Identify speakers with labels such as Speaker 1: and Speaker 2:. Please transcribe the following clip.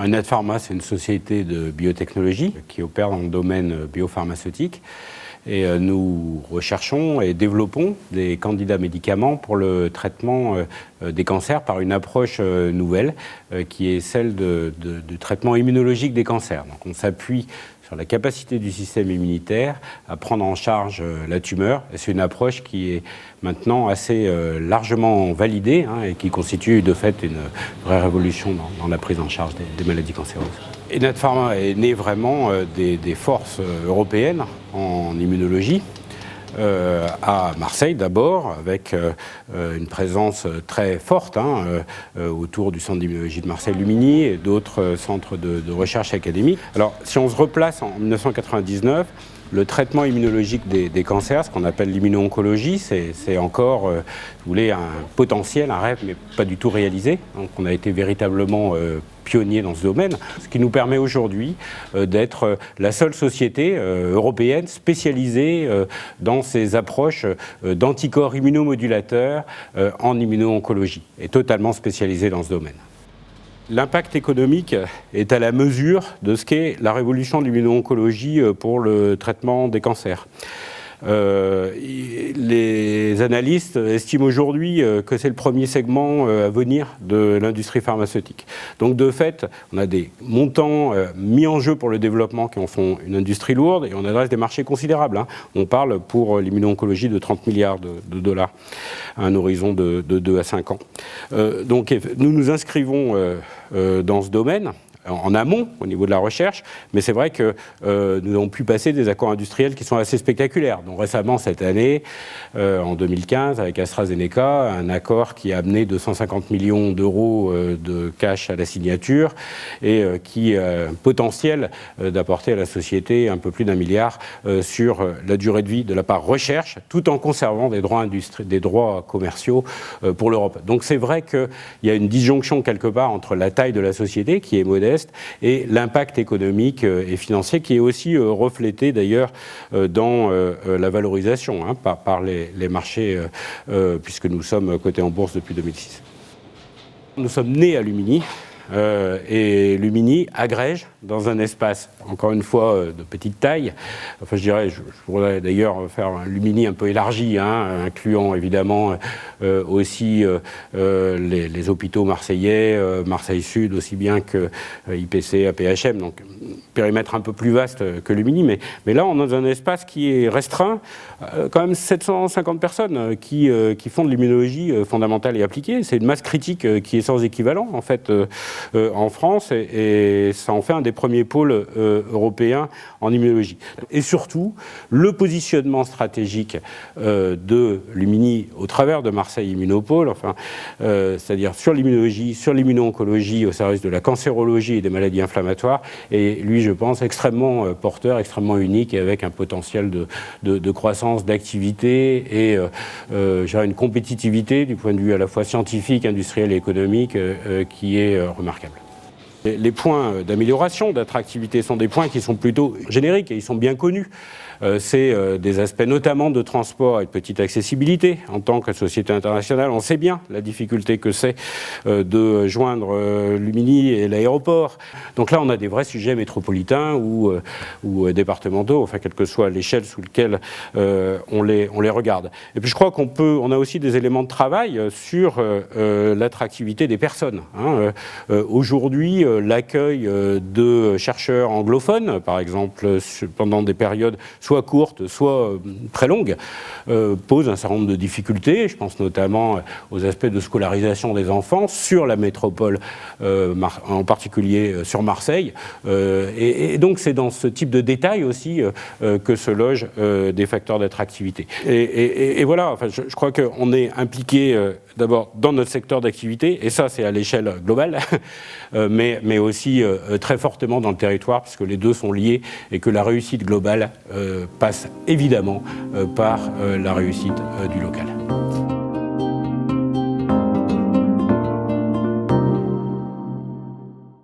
Speaker 1: Natpharma, c'est une société de biotechnologie qui opère dans le domaine biopharmaceutique. Et nous recherchons et développons des candidats médicaments pour le traitement des cancers par une approche nouvelle qui est celle du traitement immunologique des cancers. Donc on s'appuie sur la capacité du système immunitaire à prendre en charge la tumeur. Et c'est une approche qui est maintenant assez largement validée et qui constitue de fait une vraie révolution dans la prise en charge des maladies cancéreuses. Et Natpharma est né vraiment des forces européennes en immunologie, à Marseille d'abord, avec une présence très forte autour du centre d'immunologie de Marseille-Lumini et d'autres centres de recherche académique. Alors, si on se replace en 1999, le traitement immunologique des cancers, ce qu'on appelle l'immuno-oncologie, c'est encore, vous voulez, un potentiel, un rêve, mais pas du tout réalisé. Donc on a été véritablement pionnier dans ce domaine, ce qui nous permet aujourd'hui d'être la seule société européenne spécialisée dans ces approches d'anticorps immunomodulateurs en immuno-oncologie, et totalement spécialisée dans ce domaine. L'impact économique est à la mesure de ce qu'est la révolution de l'immuno-oncologie pour le traitement des cancers. Les analystes estiment aujourd'hui que c'est le premier segment à venir de l'industrie pharmaceutique. Donc de fait, on a des montants mis en jeu pour le développement qui en font une industrie lourde et on adresse des marchés considérables. On parle pour l'immuno-oncologie de 30 milliards de dollars à un horizon de 2 à 5 ans. Donc nous nous inscrivons dans ce domaine, en amont, au niveau de la recherche, mais c'est vrai que nous avons pu passer des accords industriels qui sont assez spectaculaires. Donc récemment, cette année, en 2015, avec AstraZeneca, un accord qui a amené 250 millions d'euros de cash à la signature et qui a un potentiel d'apporter à la société un peu plus d'1 milliard sur la durée de vie de la part recherche, tout en conservant des droits commerciaux pour l'Europe. Donc c'est vrai qu'il y a une disjonction quelque part entre la taille de la société, qui est modeste, et l'impact économique et financier qui est aussi reflété d'ailleurs dans la valorisation par les marchés, puisque nous sommes cotés en bourse depuis 2006. Nous sommes nés à Lumini. Et Lumini agrège dans un espace, encore une fois, de petite taille. Enfin, je dirais, je voudrais d'ailleurs faire un Lumini un peu élargi, incluant évidemment aussi les hôpitaux marseillais, Marseille Sud, aussi bien que IPC, APHM, donc périmètre un peu plus vaste que Lumini. Mais là, on est dans un espace qui est restreint, quand même 750 personnes qui font de l'immunologie fondamentale et appliquée. C'est une masse critique qui est sans équivalent, en fait, en France, et ça en fait un des premiers pôles européens en immunologie. Et surtout, le positionnement stratégique de Lumini au travers de Marseille Immunopole, c'est-à-dire sur l'immunologie, sur l'immuno-oncologie au service de la cancérologie et des maladies inflammatoires, et lui, je pense, extrêmement porteur, extrêmement unique, et avec un potentiel de croissance, d'activité et une compétitivité du point de vue à la fois scientifique, industriel et économique qui est remarquable. Les points d'amélioration, d'attractivité sont des points qui sont plutôt génériques et ils sont bien connus. C'est des aspects notamment de transport et de petite accessibilité. En tant que société internationale, on sait bien la difficulté que c'est de joindre Lumini et l'aéroport. Donc là, on a des vrais sujets métropolitains ou départementaux, enfin, quelle que soit l'échelle sous laquelle on les regarde. Et puis je crois on a aussi des éléments de travail sur l'attractivité des personnes. Aujourd'hui, l'accueil de chercheurs anglophones, par exemple, pendant des périodes soit courtes, soit très longues, pose un certain nombre de difficultés. Je pense notamment aux aspects de scolarisation des enfants sur la métropole, en particulier sur Marseille. Et donc c'est dans ce type de détails aussi que se logent des facteurs d'attractivité. Et voilà, je crois qu'on est impliqué d'abord dans notre secteur d'activité, et ça c'est à l'échelle globale, mais aussi très fortement dans le territoire, puisque les deux sont liés, et que la réussite globale passe évidemment par la réussite du local.